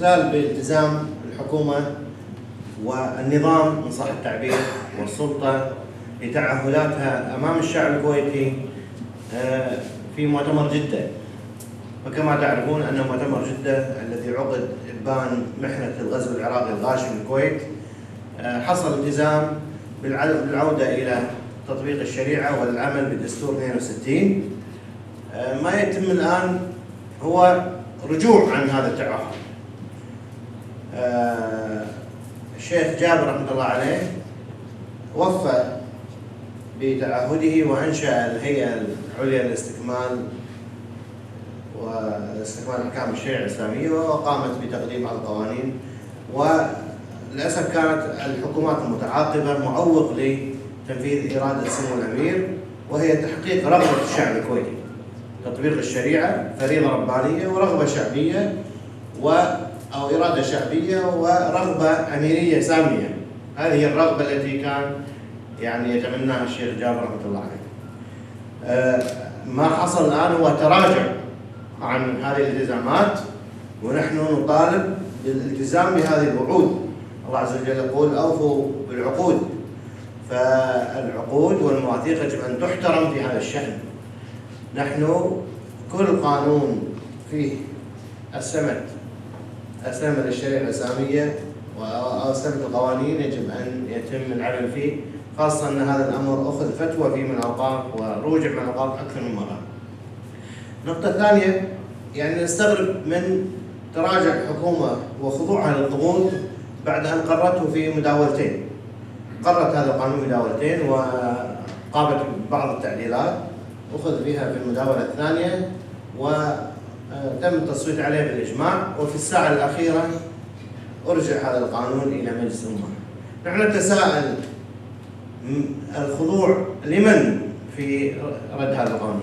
الإخلال بالتزام الحكومة والنظام إن صح التعبير والسلطة لتعهداتها أمام الشعب الكويتي في مؤتمر جدة. وكما تعرفون أن مؤتمر جدة الذي عقد إبان محنة الغزو العراقي الغاشم للكويت حصل التزام بالعودة إلى تطبيق الشريعة والعمل بالدستور 62. ما يتم الآن هو رجوع عن هذا التعهد. الشيخ جابر رحمة الله عليه وفى بتعهده وأنشأ الهيئة العليا للاستكمال أحكام الشريعة الإسلامية، وقامت بتقديم بعض القوانين، وللأسف كانت الحكومات المتعاقبة معوق لتنفيذ إرادة سمو الأمير، وهي تحقيق رغبة الشعب الكويتي. تطبيق الشريعة فريضة ربانية ورغبة شعبية أو إرادة شعبية ورغبة أميرية سامية. هذه الرغبة التي كان يتمناها الشيخ جابر رحمة الله عليه. ما حصل الآن هو تراجع عن هذه الالتزامات، ونحن نطالب بالالتزام بهذه الوعود. الله عز وجل يقول أوفوا بالعقود، فالعقود والمواثيق يجب أن تحترم في هذا الشأن. نحن كل قانون فيه أسلمة الشريعة الإسلامية وأسلمة القوانين يجب أن يتم العمل فيه، خاصة أن هذا الأمر أخذ فتوى فيه من الأوقاف ورجع من الأوقاف أكثر من مرة. النقطة الثانية نستغرب من تراجع الحكومة وخضوعها للضغوط بعد أن قررته في مداولتين. قررت هذا القانون مداولتين وقامت ببعض التعديلات أخذ بها في المداولة الثانية وتم التصويت عليه بالإجماع، وفي الساعة الأخيرة أرجع هذا القانون إلى مجلس الأمة. نحن نتساءل الخضوع لمن في رد هذا القانون؟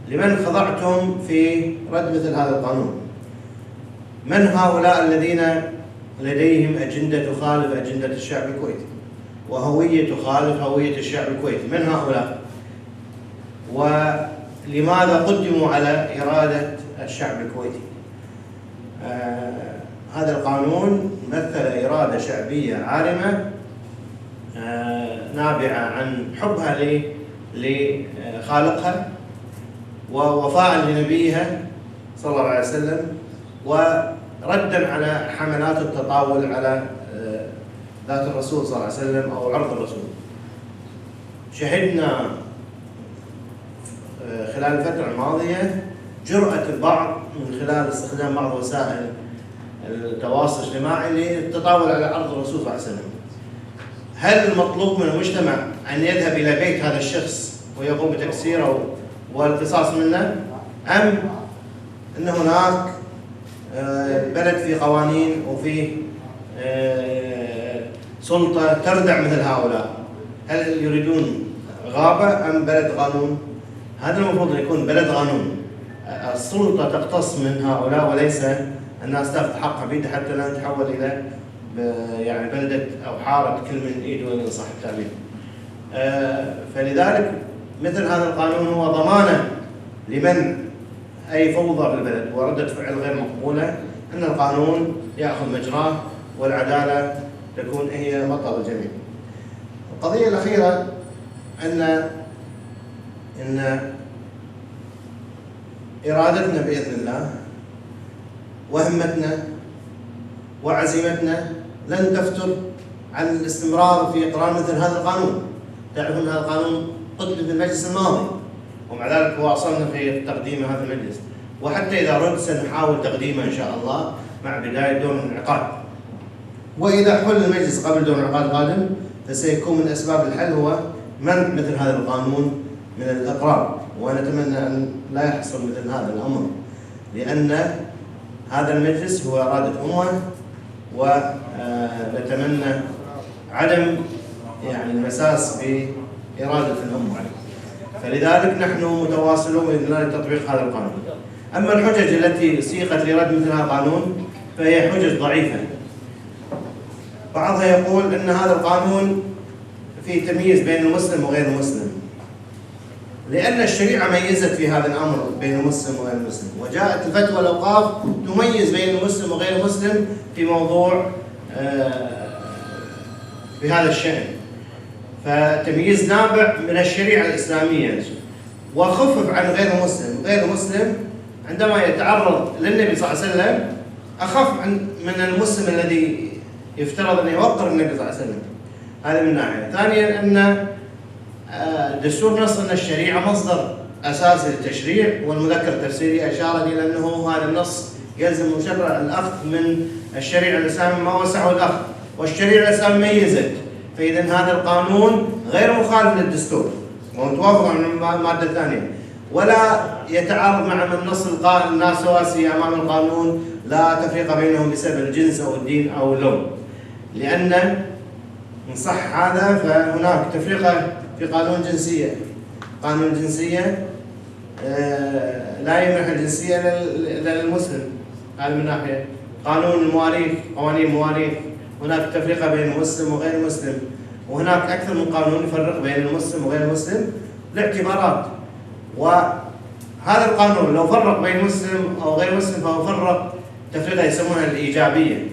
لمن خضعتم في رد مثل هذا القانون؟ من هؤلاء الذين لديهم أجندة تخالف أجندة الشعب الكويتي وهوية تخالف هوية الشعب الكويتي؟ من هؤلاء؟ ولماذا قدموا على إرادة الشعب الكويتي؟ هذا القانون مثل إرادة شعبية عارمة نابعة عن حبها لخالقها ووفاء لنبيها صلى الله عليه وسلم، وردا على حملات التطاول على ذات الرسول صلى الله عليه وسلم أو عرض الرسول. شهدنا خلال الفترة الماضية جرأة البعض من خلال استخدام بعض وسائل التواصل الاجتماعي للتطاول على عرض الرسول صلى الله عليه وسلم. هل المطلوب من المجتمع أن يذهب إلى بيت هذا الشخص ويقوم بتكسيره والقصاص منه، أم أن هناك بلد في قوانين وفي سلطة تردع مثل هؤلاء؟ هل يريدون غابة أم بلد قانون؟ هذا المفروض أن يكون بلد قانون، السلطة تقتص من هؤلاء وليس الناس تأخذ حقها بيد حتى لا نتحول إلى بلدة أو حارة كل من إيده إن صح التعبير. فلذلك مثل هذا القانون هو ضمانة لمن أي فوضى في البلد وردة فعل غير مقبولة أن القانون يأخذ مجراه والعدالة تكون هي مطلب الجميع. القضية الأخيرة أن إرادتنا بإذن الله وهمتنا وعزيمتنا لن تفتر عن الاستمرار في إقرار مثل هذا القانون. تعرفون هذا القانون قدم في المجلس الماضي ومع ذلك واصلنا في تقديم هذا المجلس، وحتى إذا رد سنحاول تقديمه إن شاء الله مع بداية دور الانعقاد. وإذا حل المجلس قبل دور الانعقاد القادم فسيكون من أسباب الحل هو منع مثل هذا القانون من الإقرار، ونتمنى أن لا يحصل مثل هذا الأمر، لأن هذا المجلس هو إرادة أمة، ونتمنى عدم المساس بإرادة الأمة. فلذلك نحن متواصلون بإذن الله لتطبيق هذا القانون. أما الحجج التي سيقت لرد مثل هذا القانون فهي حجج ضعيفة. بعضها يقول أن هذا القانون فيه تمييز بين المسلم وغير المسلم، لأن الشريعة ميزت في هذا الأمر بين المسلم وغير المسلم، وجاءت الفتوى الأوقاف تميز بين المسلم وغير المسلم في موضوع بهذا الشأن. فتمييز نابع من الشريعة الإسلامية، وخفف عن غير المسلم. غير المسلم عندما يتعرض للنبي صلى الله عليه وسلم أخف من المسلم الذي يفترض أن يوقر النبي صلى الله عليه وسلم. هذا من ناحية. ثانيا أن الدستور نص أن الشريعة مصدر أساسي للتشريع، والمذكر التفسيري أشار إلى أنه هذا النص يلزم المشرع الأخذ من الشريعة الإسلامية ما وسعه الأخذ، والشريعة الإسلامية ميزت، فإذا هذا القانون غير مخالف للدستور ومتوافق مع المادة الثانية، ولا يتعارض مع من نص القائل الناس سواسية أمام القانون لا تفريق بينهم بسبب الجنس أو الدين أو اللون. لأن إن صح هذا فهناك تفرقة في قانون الجنسية. قانون الجنسية لا يمنح الجنسية للمسلم، هذا من ناحية. قانون المواريث، قوانين المواريث هناك تفرقة بين المسلم وغير المسلم، وهناك أكثر من قانون يفرق بين المسلم وغير المسلم لاعتبارات. وهذا القانون لو فرق بين مسلم أو غير مسلم فهو فرق تفرقة يسمونها الإيجابية،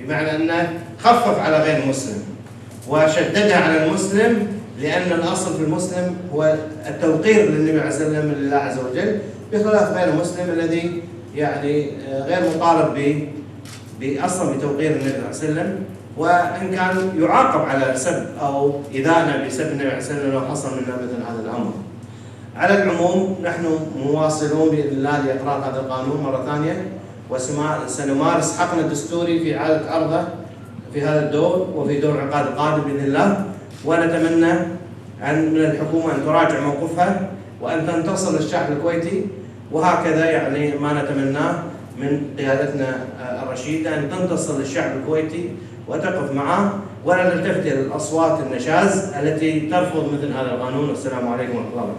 بمعنى أنه خفف على غير المسلم وشددها على المسلم، لأن الأصل في المسلم هو التوقير للنبي عليه الصلاة والسلام لله عز وجل، بخلاف غير المسلم الذي يعني غير مطالب أصلا بتوقير النبي عليه الصلاة والسلام، وإن كان يعاقب على سب أو إذاعة بسب النبي عليه الصلاة والسلام لو حصل منا مثل هذا الأمر. على العموم نحن مواصلون بإذن الله لإقرار هذا القانون مرة ثانية، وسنمارس حقنا الدستوري في إعادة عرضه في هذا الدور وفي دور العقاد القادم بإذن الله، ونتمنى من الحكومة أن تراجع موقفها وأن تنتصر للشعب الكويتي، وهكذا يعني ما نتمناه من قيادتنا الرشيدة أن تنتصر للشعب الكويتي وتقف معه، ولا نلتفت إلى الأصوات النشاز التي ترفض مثل هذا القانون. والسلام عليكم ورحمة الله وبركاته.